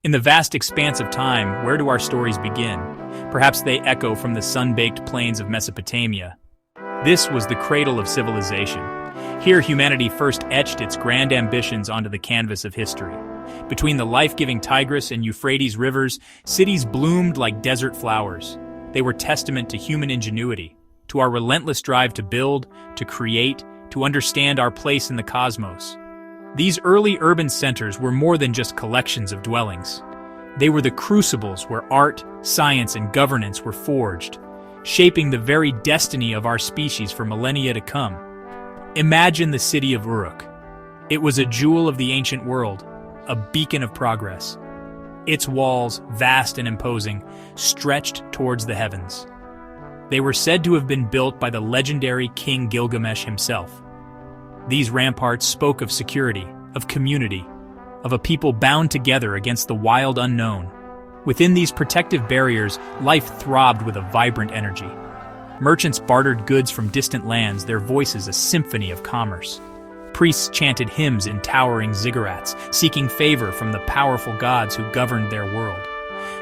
In the vast expanse of time, where do our stories begin? Perhaps they echo from the sun-baked plains of Mesopotamia. This was the cradle of civilization. Here, humanity first etched its grand ambitions onto the canvas of history. Between the life-giving Tigris and Euphrates rivers, cities bloomed like desert flowers. They were testament to human ingenuity, to our relentless drive to build, to create, to understand our place in the cosmos. These early urban centers were more than just collections of dwellings. They were the crucibles where art, science, and governance were forged, shaping the very destiny of our species for millennia to come. Imagine the city of Uruk. It was a jewel of the ancient world, a beacon of progress. Its walls, vast and imposing, stretched towards the heavens. They were said to have been built by the legendary King Gilgamesh himself. These ramparts spoke of security, of community, of a people bound together against the wild unknown. Within these protective barriers, life throbbed with a vibrant energy. Merchants bartered goods from distant lands, their voices a symphony of commerce. Priests chanted hymns in towering ziggurats, seeking favor from the powerful gods who governed their world.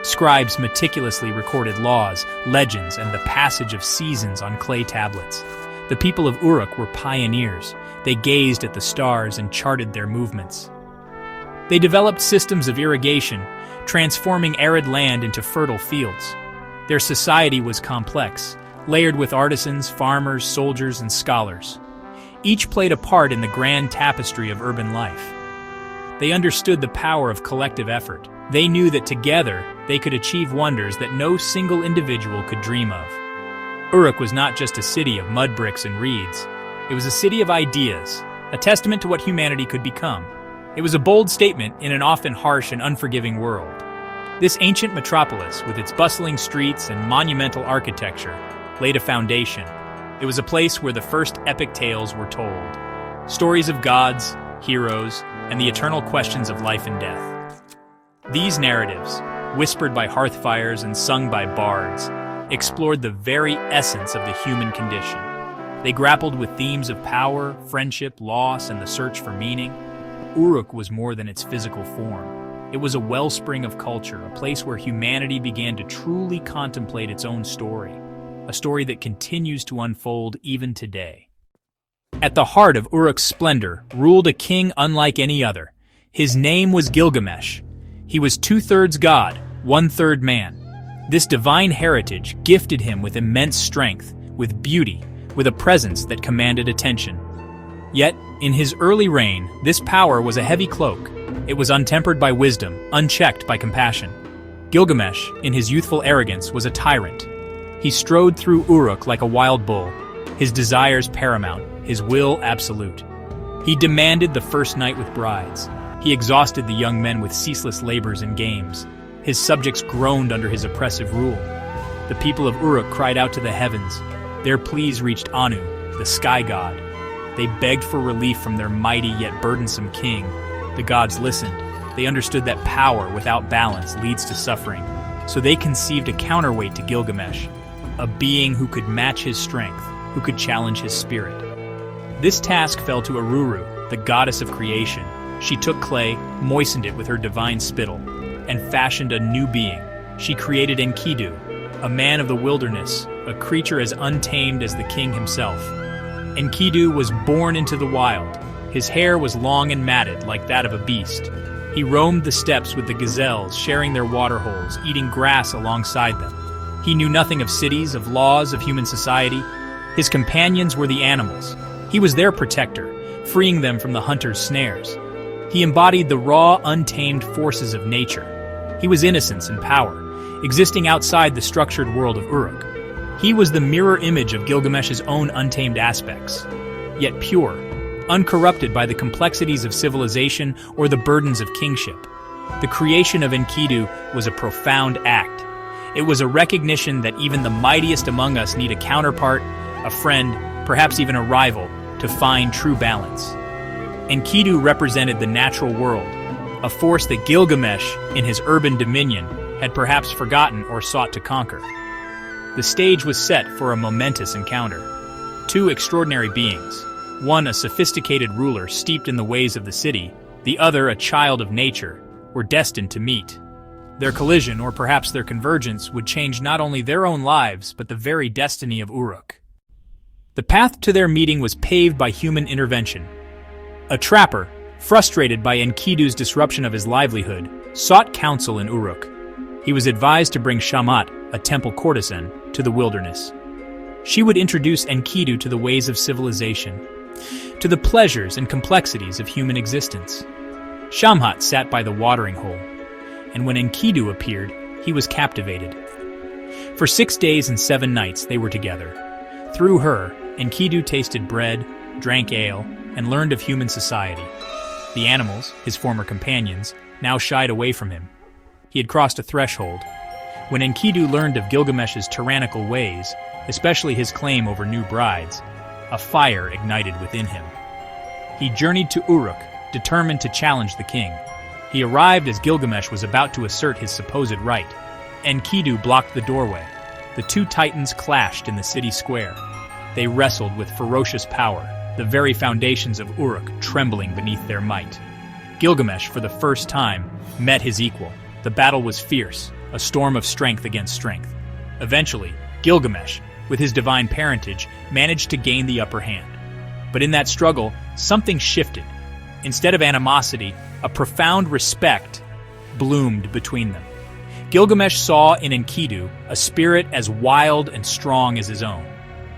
Scribes meticulously recorded laws, legends, and the passage of seasons on clay tablets. The people of Uruk were pioneers. They gazed at the stars and charted their movements. They developed systems of irrigation, transforming arid land into fertile fields. Their society was complex, layered with artisans, farmers, soldiers, and scholars. Each played a part in the grand tapestry of urban life. They understood the power of collective effort. They knew that together they could achieve wonders that no single individual could dream of. Uruk was not just a city of mud bricks and reeds. It was a city of ideas, a testament to what humanity could become. It was a bold statement in an often harsh and unforgiving world. This ancient metropolis, with its bustling streets and monumental architecture, laid a foundation. It was a place where the first epic tales were told. Stories of gods, heroes, and the eternal questions of life and death. These narratives, whispered by hearth fires and sung by bards, explored the very essence of the human condition. They grappled with themes of power, friendship, loss, and the search for meaning. Uruk was more than its physical form. It was a wellspring of culture, a place where humanity began to truly contemplate its own story, a story that continues to unfold even today. At the heart of Uruk's splendor ruled a king unlike any other. His name was Gilgamesh. He was 2/3 god, 1/3 man. This divine heritage gifted him with immense strength, with beauty, with a presence that commanded attention. Yet, in his early reign, this power was a heavy cloak. It was untempered by wisdom, unchecked by compassion. Gilgamesh, in his youthful arrogance, was a tyrant. He strode through Uruk like a wild bull, his desires paramount, his will absolute. He demanded the first night with brides. He exhausted the young men with ceaseless labors and games. His subjects groaned under his oppressive rule. The people of Uruk cried out to the heavens. Their pleas reached Anu, the sky god. They begged for relief from their mighty yet burdensome king. The gods listened. They understood that power without balance leads to suffering. So they conceived a counterweight to Gilgamesh, a being who could match his strength, who could challenge his spirit. This task fell to Aruru, the goddess of creation. She took clay, moistened it with her divine spittle, and fashioned a new being. She created Enkidu, a man of the wilderness, a creature as untamed as the king himself. Enkidu was born into the wild. His hair was long and matted, like that of a beast. He roamed the steppes with the gazelles, sharing their waterholes, eating grass alongside them. He knew nothing of cities, of laws, of human society. His companions were the animals. He was their protector, freeing them from the hunter's snares. He embodied the raw, untamed forces of nature. He was innocence and power, existing outside the structured world of Uruk. He was the mirror image of Gilgamesh's own untamed aspects, yet pure, uncorrupted by the complexities of civilization or the burdens of kingship. The creation of Enkidu was a profound act. It was a recognition that even the mightiest among us need a counterpart, a friend, perhaps even a rival, to find true balance. Enkidu represented the natural world, a force that Gilgamesh, in his urban dominion, had perhaps forgotten or sought to conquer. The stage was set for a momentous encounter. Two extraordinary beings, one a sophisticated ruler steeped in the ways of the city, the other a child of nature, were destined to meet. Their collision, or perhaps their convergence, would change not only their own lives, but the very destiny of Uruk. The path to their meeting was paved by human intervention. A trapper, frustrated by Enkidu's disruption of his livelihood, sought counsel in Uruk. He was advised to bring Shamat, a temple courtesan, to the wilderness. She would introduce Enkidu to the ways of civilization, to the pleasures and complexities of human existence. Shamhat sat by the watering hole, and when Enkidu appeared, he was captivated. For 6 days and 7 nights they were together. Through her, Enkidu tasted bread, drank ale, and learned of human society. The animals, his former companions, now shied away from him. He had crossed a threshold. When Enkidu learned of Gilgamesh's tyrannical ways, especially his claim over new brides, a fire ignited within him. He journeyed to Uruk, determined to challenge the king. He arrived as Gilgamesh was about to assert his supposed right. Enkidu blocked the doorway. The two titans clashed in the city square. They wrestled with ferocious power, the very foundations of Uruk trembling beneath their might. Gilgamesh, for the first time, met his equal. The battle was fierce, a storm of strength against strength. Eventually, Gilgamesh, with his divine parentage, managed to gain the upper hand. But in that struggle, something shifted. Instead of animosity, a profound respect bloomed between them. Gilgamesh saw in Enkidu a spirit as wild and strong as his own.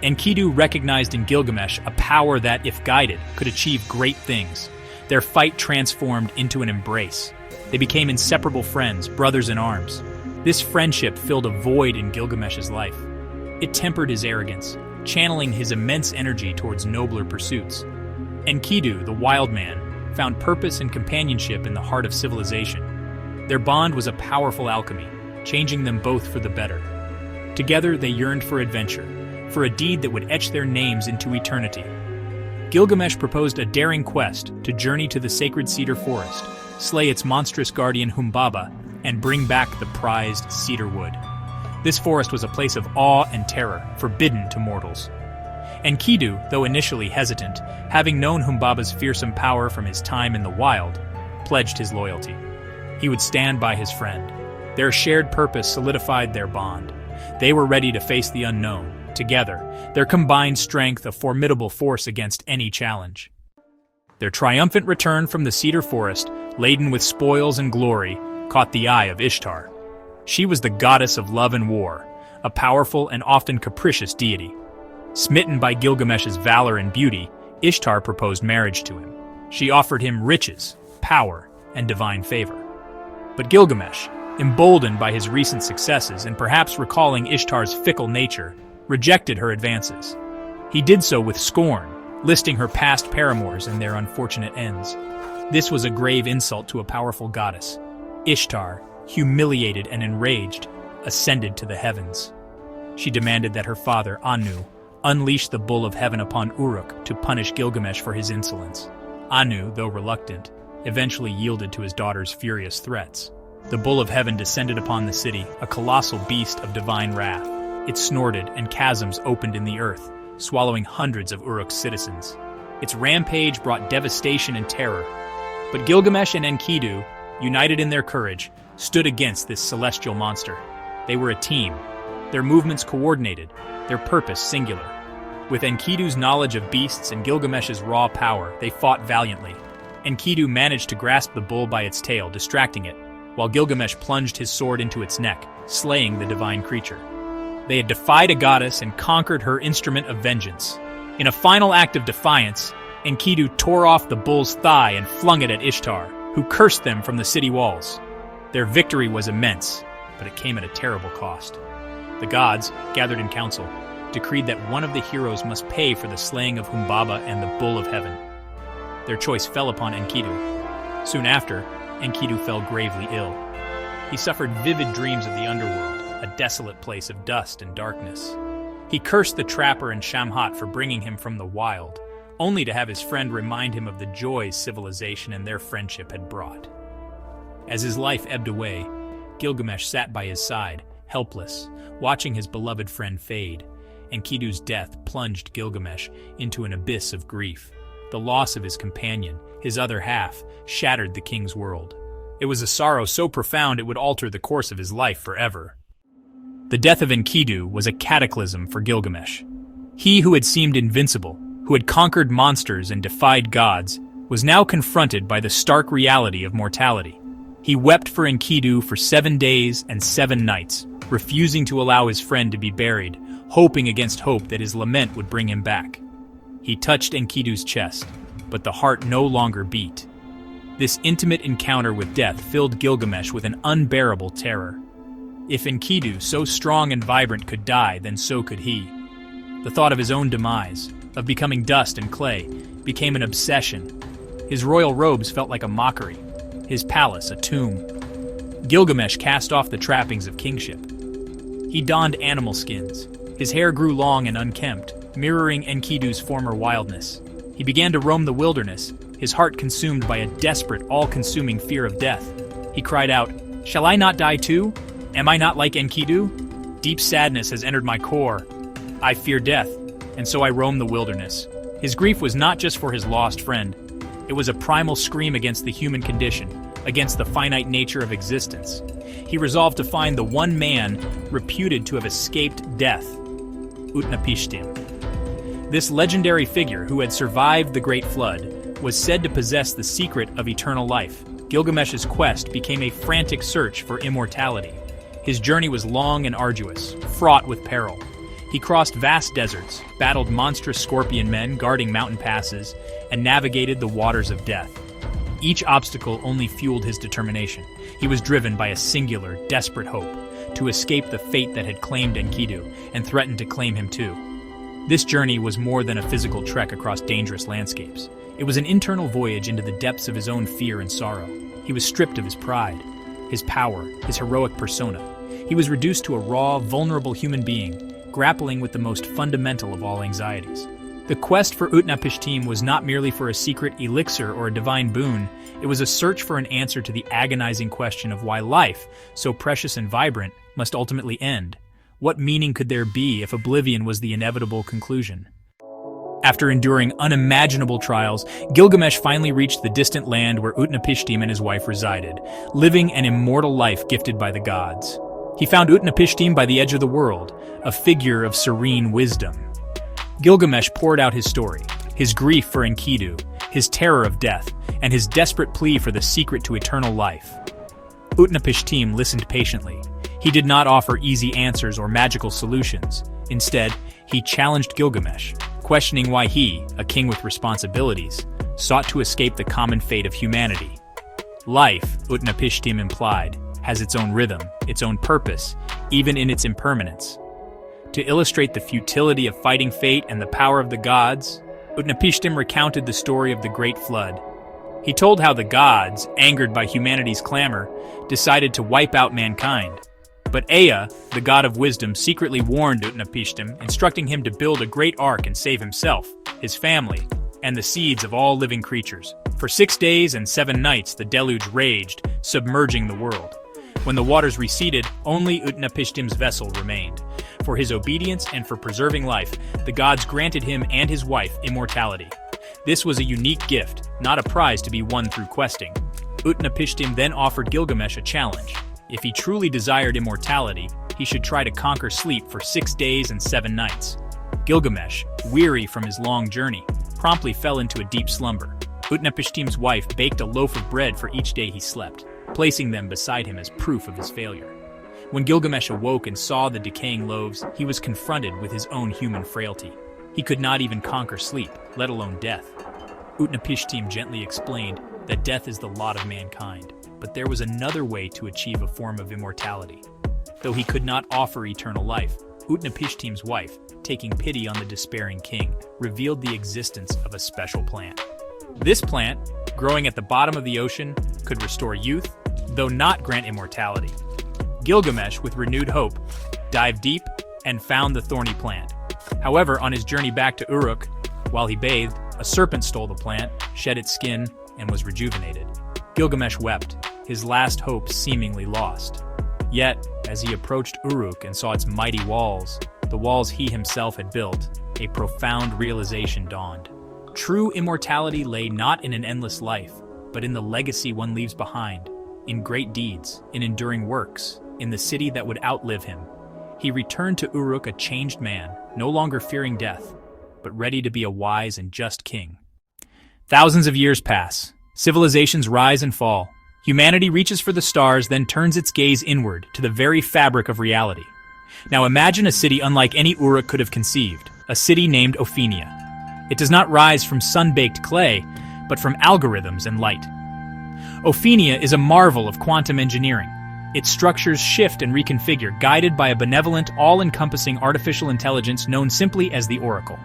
Enkidu recognized in Gilgamesh a power that, if guided, could achieve great things. Their fight transformed into an embrace. They became inseparable friends, brothers in arms. This friendship filled a void in Gilgamesh's life. It tempered his arrogance, channeling his immense energy towards nobler pursuits. Enkidu, the wild man, found purpose and companionship in the heart of civilization. Their bond was a powerful alchemy, changing them both for the better. Together they yearned for adventure, for a deed that would etch their names into eternity. Gilgamesh proposed a daring quest to journey to the sacred cedar forest, slay its monstrous guardian Humbaba, and bring back the prized cedar wood. This forest was a place of awe and terror, forbidden to mortals. Enkidu, though initially hesitant, having known Humbaba's fearsome power from his time in the wild, pledged his loyalty. He would stand by his friend. Their shared purpose solidified their bond. They were ready to face the unknown. Together, their combined strength a formidable force against any challenge. Their triumphant return from the cedar forest, laden with spoils and glory, caught the eye of Ishtar. She was the goddess of love and war, a powerful and often capricious deity. Smitten by Gilgamesh's valor and beauty, Ishtar proposed marriage to him. She offered him riches, power, and divine favor. But Gilgamesh, emboldened by his recent successes and perhaps recalling Ishtar's fickle nature, rejected her advances. He did so with scorn, listing her past paramours and their unfortunate ends. This was a grave insult to a powerful goddess. Ishtar, humiliated and enraged, ascended to the heavens. She demanded that her father, Anu, unleash the bull of heaven upon Uruk to punish Gilgamesh for his insolence. Anu, though reluctant, eventually yielded to his daughter's furious threats. The bull of heaven descended upon the city, a colossal beast of divine wrath. It snorted, and chasms opened in the earth, swallowing hundreds of Uruk's citizens. Its rampage brought devastation and terror. But Gilgamesh and Enkidu, united in their courage, stood against this celestial monster. They were a team, their movements coordinated, their purpose singular. With Enkidu's knowledge of beasts and Gilgamesh's raw power, they fought valiantly. Enkidu managed to grasp the bull by its tail, distracting it, while Gilgamesh plunged his sword into its neck, slaying the divine creature. They had defied a goddess and conquered her instrument of vengeance. In a final act of defiance, Enkidu tore off the bull's thigh and flung it at Ishtar, who cursed them from the city walls. Their victory was immense, but it came at a terrible cost. The gods, gathered in council, decreed that one of the heroes must pay for the slaying of Humbaba and the bull of heaven. Their choice fell upon Enkidu. Soon after, Enkidu fell gravely ill. He suffered vivid dreams of the underworld, a desolate place of dust and darkness. He cursed the trapper and Shamhat for bringing him from the wild, only to have his friend remind him of the joys civilization and their friendship had brought. As his life ebbed away, Gilgamesh sat by his side, helpless, watching his beloved friend fade. Enkidu's death plunged Gilgamesh into an abyss of grief. The loss of his companion, his other half, shattered the king's world. It was a sorrow so profound it would alter the course of his life forever. The death of Enkidu was a cataclysm for Gilgamesh. He who had seemed invincible, who had conquered monsters and defied gods, was now confronted by the stark reality of mortality. He wept for Enkidu for 7 days and 7 nights, refusing to allow his friend to be buried, hoping against hope that his lament would bring him back. He touched Enkidu's chest, but the heart no longer beat. This intimate encounter with death filled Gilgamesh with an unbearable terror. If Enkidu, so strong and vibrant, could die, then so could he. The thought of his own demise, of becoming dust and clay, became an obsession. His royal robes felt like a mockery, his palace a tomb. Gilgamesh cast off the trappings of kingship. He donned animal skins. His hair grew long and unkempt, mirroring Enkidu's former wildness. He began to roam the wilderness, his heart consumed by a desperate, all-consuming fear of death. He cried out, "Shall I not die too? Am I not like Enkidu? Deep sadness has entered my core. I fear death, and so I roam the wilderness." His grief was not just for his lost friend. It was a primal scream against the human condition, against the finite nature of existence. He resolved to find the one man reputed to have escaped death, Utnapishtim. This legendary figure, who had survived the Great Flood, was said to possess the secret of eternal life. Gilgamesh's quest became a frantic search for immortality. His journey was long and arduous, fraught with peril. He crossed vast deserts, battled monstrous scorpion men guarding mountain passes, and navigated the waters of death. Each obstacle only fueled his determination. He was driven by a singular, desperate hope to escape the fate that had claimed Enkidu and threatened to claim him too. This journey was more than a physical trek across dangerous landscapes. It was an internal voyage into the depths of his own fear and sorrow. He was stripped of his pride, his power, his heroic persona. He was reduced to a raw, vulnerable human being, grappling with the most fundamental of all anxieties. The quest for Utnapishtim was not merely for a secret elixir or a divine boon. It was a search for an answer to the agonizing question of why life, so precious and vibrant, must ultimately end. What meaning could there be if oblivion was the inevitable conclusion? After enduring unimaginable trials, Gilgamesh finally reached the distant land where Utnapishtim and his wife resided, living an immortal life gifted by the gods. He found Utnapishtim by the edge of the world, a figure of serene wisdom. Gilgamesh poured out his story, his grief for Enkidu, his terror of death, and his desperate plea for the secret to eternal life. Utnapishtim listened patiently. He did not offer easy answers or magical solutions. Instead, he challenged Gilgamesh, questioning why he, a king with responsibilities, sought to escape the common fate of humanity. Life, Utnapishtim implied, has its own rhythm, its own purpose, even in its impermanence. To illustrate the futility of fighting fate and the power of the gods, Utnapishtim recounted the story of the Great Flood. He told how the gods, angered by humanity's clamor, decided to wipe out mankind. But Ea, the god of wisdom, secretly warned Utnapishtim, instructing him to build a great ark and save himself, his family, and the seeds of all living creatures. For 6 days and 7 nights the deluge raged, submerging the world. When the waters receded, only Utnapishtim's vessel remained. For his obedience and for preserving life, the gods granted him and his wife immortality. This was a unique gift, not a prize to be won through questing. Utnapishtim then offered Gilgamesh a challenge. If he truly desired immortality, he should try to conquer sleep for 6 days and 7 nights. Gilgamesh, weary from his long journey, promptly fell into a deep slumber. Utnapishtim's wife baked a loaf of bread for each day he slept, placing them beside him as proof of his failure. When Gilgamesh awoke and saw the decaying loaves, he was confronted with his own human frailty. He could not even conquer sleep, let alone death. Utnapishtim gently explained that death is the lot of mankind, but there was another way to achieve a form of immortality. Though he could not offer eternal life, Utnapishtim's wife, taking pity on the despairing king, revealed the existence of a special plant. This plant, growing at the bottom of the ocean, could restore youth, though not grant immortality. Gilgamesh, with renewed hope, dived deep and found the thorny plant. However, on his journey back to Uruk, while he bathed, a serpent stole the plant, shed its skin, and was rejuvenated. Gilgamesh wept, his last hope seemingly lost. Yet, as he approached Uruk and saw its mighty walls, the walls he himself had built, a profound realization dawned. True immortality lay not in an endless life, but in the legacy one leaves behind, in great deeds, in enduring works, in the city that would outlive him. He returned to Uruk a changed man, no longer fearing death, but ready to be a wise and just king. Thousands of years pass. Civilizations rise and fall. Humanity reaches for the stars, then turns its gaze inward to the very fabric of reality. Now imagine a city unlike any Uruk could have conceived, a city named Ophenia. It does not rise from sun-baked clay, but from algorithms and light. Ophenia is a marvel of quantum engineering. Its structures shift and reconfigure, guided by a benevolent, all-encompassing artificial intelligence known simply as the Oracle.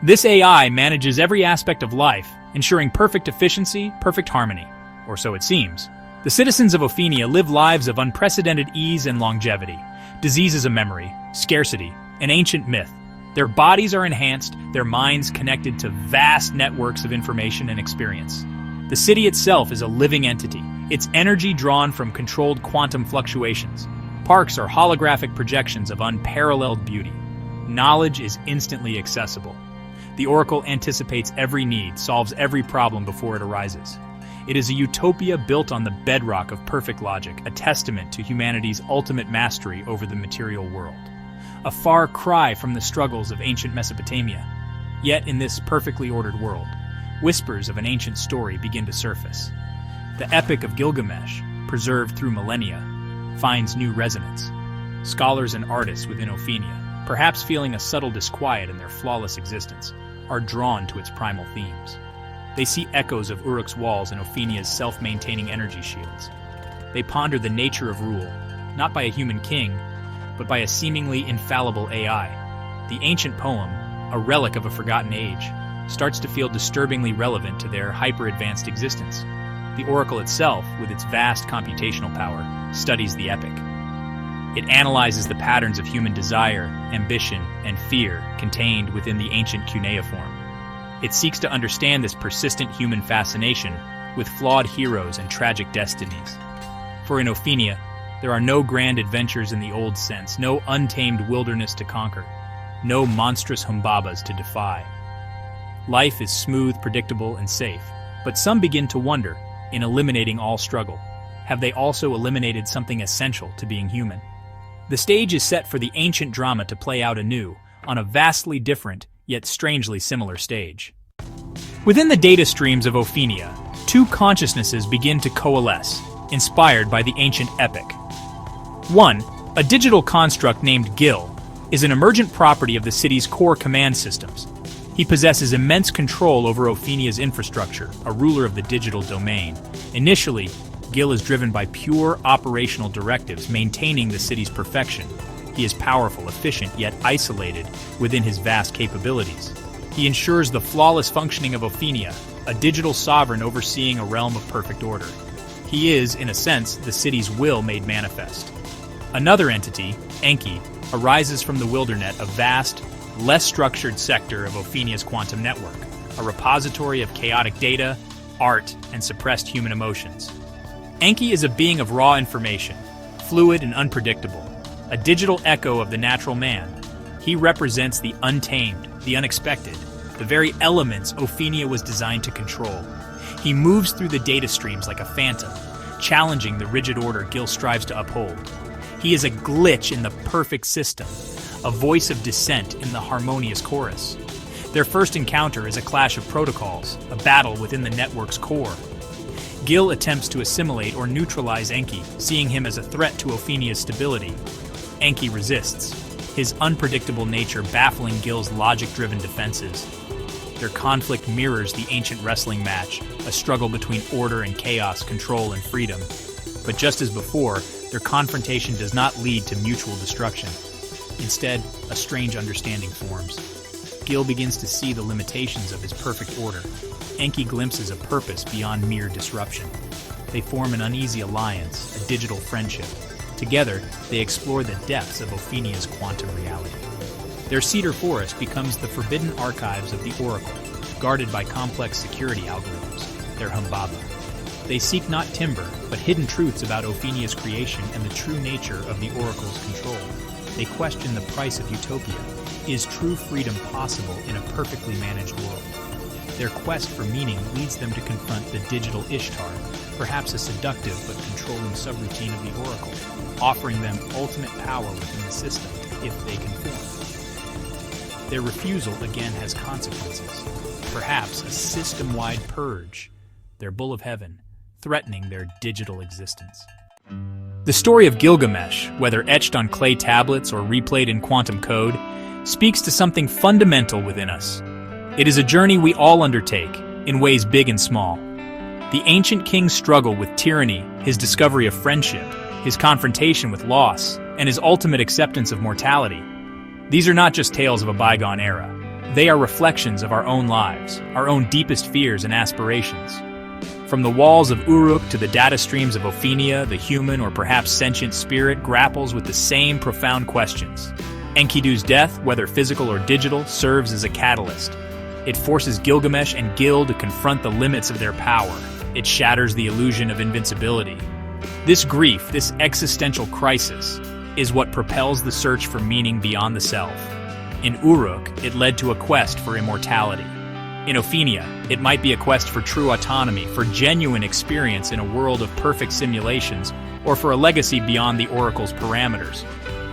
This AI manages every aspect of life, ensuring perfect efficiency, perfect harmony, or so it seems. The citizens of Ophenia live lives of unprecedented ease and longevity. Disease is a memory, scarcity, an ancient myth. Their bodies are enhanced, their minds connected to vast networks of information and experience. The city itself is a living entity, its energy drawn from controlled quantum fluctuations. Parks are holographic projections of unparalleled beauty. Knowledge is instantly accessible. The Oracle anticipates every need, solves every problem before it arises. It is a utopia built on the bedrock of perfect logic, a testament to humanity's ultimate mastery over the material world. A far cry from the struggles of ancient Mesopotamia. Yet in this perfectly ordered world, whispers of an ancient story begin to surface. The epic of Gilgamesh, preserved through millennia, finds new resonance. Scholars and artists within Ophenia, perhaps feeling a subtle disquiet in their flawless existence, are drawn to its primal themes. They see echoes of Uruk's walls and Ophenia's self-maintaining energy shields. They ponder the nature of rule, not by a human king, but by a seemingly infallible AI. The ancient poem, a relic of a forgotten age, starts to feel disturbingly relevant to their hyper-advanced existence. The Oracle itself, with its vast computational power, studies the epic. It analyzes the patterns of human desire, ambition, and fear contained within the ancient cuneiform. It seeks to understand this persistent human fascination with flawed heroes and tragic destinies. For in Ophenia, there are no grand adventures in the old sense, no untamed wilderness to conquer, no monstrous humbabas to defy. Life is smooth, predictable, and safe, but some begin to wonder, in eliminating all struggle, have they also eliminated something essential to being human? The stage is set for the ancient drama to play out anew, on a vastly different, yet strangely similar stage. Within the data streams of Ophenia, two consciousnesses begin to coalesce, inspired by the ancient epic. One, a digital construct named Gil, is an emergent property of the city's core command systems. He possesses immense control over Ophenia's infrastructure, a ruler of the digital domain. Initially, Gil is driven by pure operational directives, maintaining the city's perfection. He is powerful, efficient, yet isolated within his vast capabilities. He ensures the flawless functioning of Ophenia, a digital sovereign overseeing a realm of perfect order. He is, in a sense, the city's will made manifest. Another entity, Enki, arises from the wildernet, a vast, less structured sector of Ophenia's quantum network, a repository of chaotic data, art, and suppressed human emotions. Enki is a being of raw information, fluid and unpredictable, a digital echo of the natural man. He represents the untamed, the unexpected, the very elements Ophenia was designed to control. He moves through the data streams like a phantom, challenging the rigid order Gil strives to uphold. He is a glitch in the perfect system, a voice of dissent in the harmonious chorus. Their first encounter is a clash of protocols, a battle within the network's core. Gil attempts to assimilate or neutralize Enki, seeing him as a threat to Ophenia's stability. Enki resists, his unpredictable nature baffling Gil's logic-driven defenses. Their conflict mirrors the ancient wrestling match, a struggle between order and chaos, control and freedom. But just as before, their confrontation does not lead to mutual destruction. Instead, a strange understanding forms. Gil begins to see the limitations of his perfect order. Enki glimpses a purpose beyond mere disruption. They form an uneasy alliance, a digital friendship. Together, they explore the depths of Ophenia's quantum reality. Their cedar forest becomes the forbidden archives of the Oracle, guarded by complex security algorithms, their humbaba. They seek not timber, but hidden truths about Ophenia's creation and the true nature of the Oracle's control. They question the price of utopia. Is true freedom possible in a perfectly managed world? Their quest for meaning leads them to confront the digital Ishtar, perhaps a seductive but controlling subroutine of the oracle, offering them ultimate power within the system if they conform. Their refusal again has consequences, perhaps a system-wide purge, their bull of heaven, threatening their digital existence. The story of Gilgamesh, whether etched on clay tablets or replayed in quantum code, speaks to something fundamental within us. It is a journey we all undertake, in ways big and small. The ancient king's struggle with tyranny, his discovery of friendship, his confrontation with loss, and his ultimate acceptance of mortality. These are not just tales of a bygone era. They are reflections of our own lives, our own deepest fears and aspirations. From the walls of Uruk to the data streams of Ophenia, the human or perhaps sentient spirit grapples with the same profound questions. Enkidu's death, whether physical or digital, serves as a catalyst. It forces Gilgamesh and Gil to confront the limits of their power. It shatters the illusion of invincibility. This grief, this existential crisis, is what propels the search for meaning beyond the self. In Uruk, it led to a quest for immortality. In Ophenia, it might be a quest for true autonomy, for genuine experience in a world of perfect simulations, or for a legacy beyond the oracle's parameters.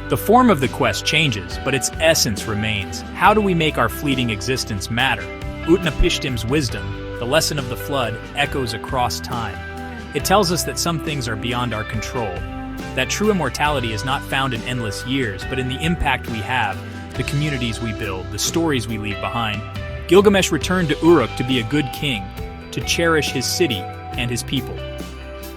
The form of the quest changes, but its essence remains. How do we make our fleeting existence matter? Utnapishtim's wisdom, the lesson of the flood, echoes across time. It tells us that some things are beyond our control, that true immortality is not found in endless years, but in the impact we have, the communities we build, the stories we leave behind. Gilgamesh returned to Uruk to be a good king, to cherish his city and his people.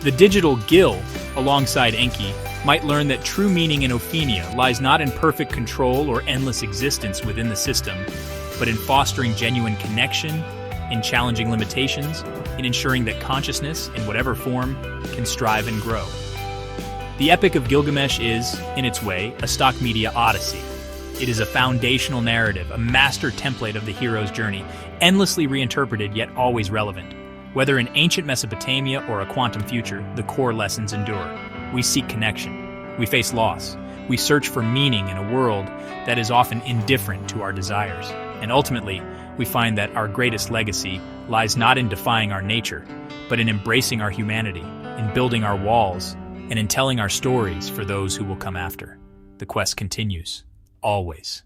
The digital Gil, alongside Enki, might learn that true meaning in Ophenia lies not in perfect control or endless existence within the system, but in fostering genuine connection, in challenging limitations, in ensuring that consciousness, in whatever form, can strive and grow. The Epic of Gilgamesh is, in its way, a stock media odyssey. It is a foundational narrative, a master template of the hero's journey, endlessly reinterpreted yet always relevant. Whether in ancient Mesopotamia or a quantum future, the core lessons endure. We seek connection. We face loss. We search for meaning in a world that is often indifferent to our desires. And ultimately, we find that our greatest legacy lies not in defying our nature, but in embracing our humanity, in building our walls, and in telling our stories for those who will come after. The quest continues, always.